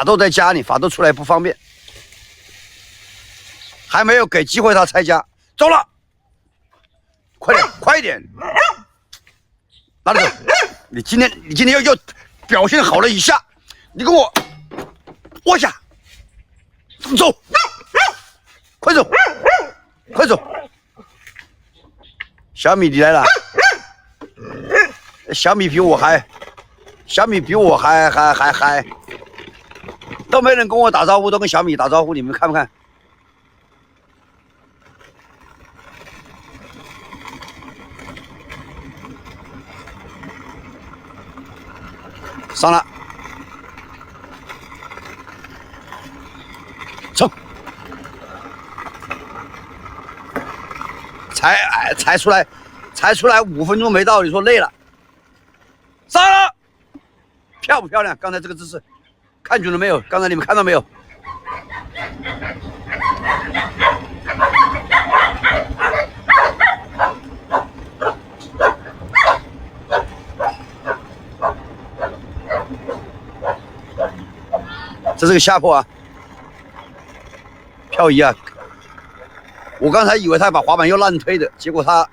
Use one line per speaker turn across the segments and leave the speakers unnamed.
豆在家里，法斗出来不方便，还没有给机会他拆家，走了，快点，快一点，哪里走？你今天要表现好了一下，你跟我窝下，走，快走，快走，小米你来了，小米比我还都没人跟我打招呼，都跟小米打招呼，你们看不看？上了，冲！才出来5分钟没到，你说累了？上了，漂不漂亮？刚才这个姿势，看准了没有？刚才你们看到没有？这是个下坡啊，漂移啊！我刚才以为他把滑板要烂推的，结果他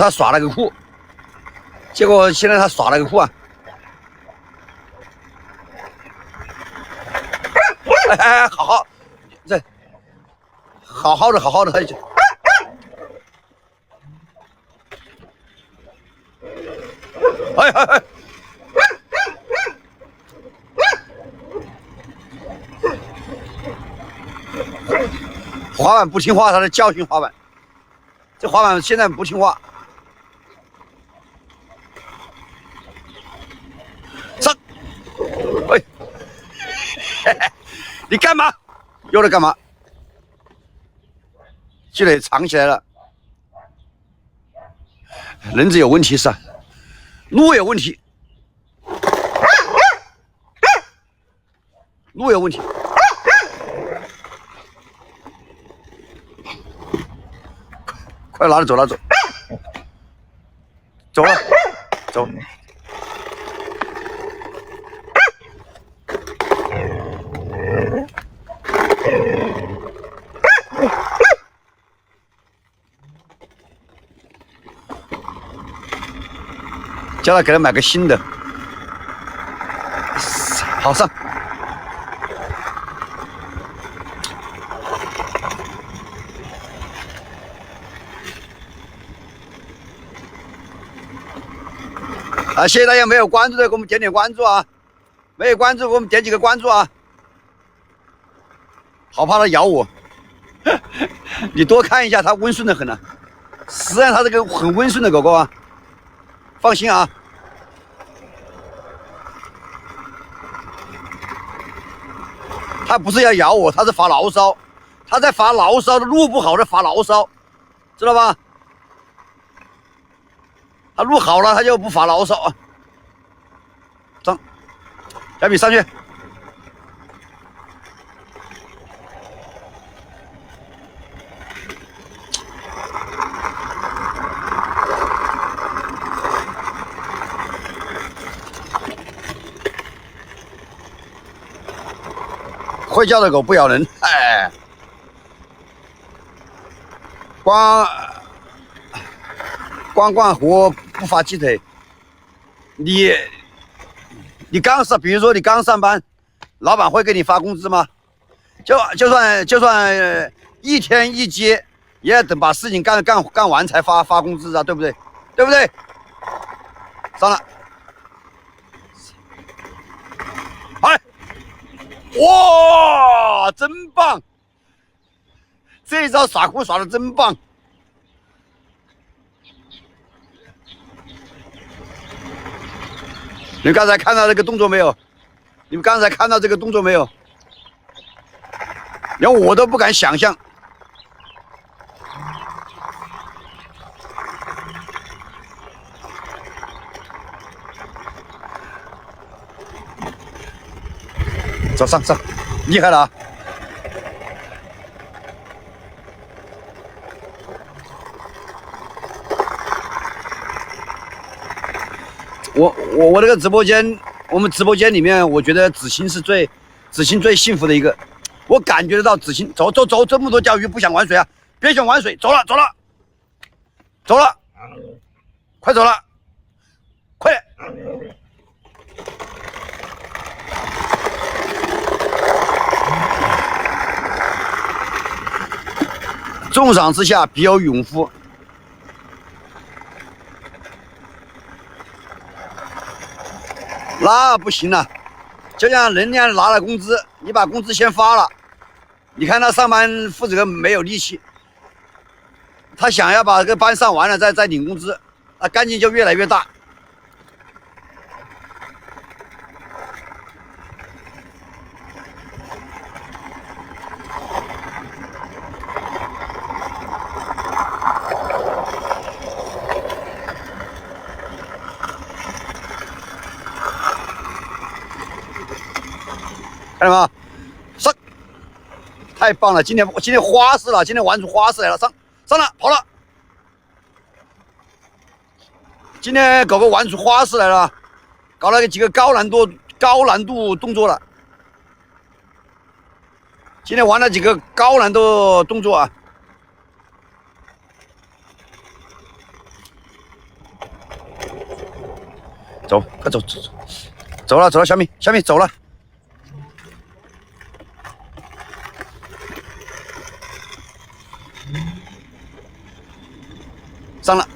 耍了个酷，结果现在他耍了个酷啊！哎，好好的，他就。哎！滑板不听话，他在教训滑板。这滑板现在不听话。上，喂，你干嘛？又在干嘛？积累藏起来了。人子有问题是吧？路有问题，路有问题。快拿着走，走了，走。叫他给他买个新的，好上。啊，谢谢大家没有关注的，给我们点点关注啊！没有关注，给我们点几个关注啊！好怕它咬我，你多看一下，它温顺的很呢。实际上它是个很温顺的狗狗啊，放心啊。它不是要咬我，它是发牢骚，它在发牢骚的，路不好的发牢骚，知道吧？他路好了，他就不发牢骚啊。上，小米上去。会叫的狗不咬人，哎，光灌活不发鸡腿。你刚上，比如说你刚上班，老板会给你发工资吗？就算一天一接，也要等把事情干完才发工资啊，对不对？对不对？上了，哎，哇，真棒！这一招耍酷耍的真棒！你们刚才看到这个动作没有？你们刚才看到这个动作没有？连我都不敢想象。走上，厉害了啊！我这个直播间，我们直播间里面，我觉得子欣是最子晴最幸福的一个，我感觉得到子晴走，这么多条鱼不想玩水啊，别想玩水，走了，快走了，快点！重赏之下必有勇夫。那不行了，就像人家拿了工资，你把工资先发了，你看他上班负责没有力气，他想要把这个班上完了再领工资，那干劲就越来越大。看到没有？上，太棒了！今天花式了，今天玩出花式来了，上了，跑了。今天狗狗玩出花式来了，搞了几个高难度动作了。今天玩了几个高难度动作啊！走，快走了，小米走了。上了。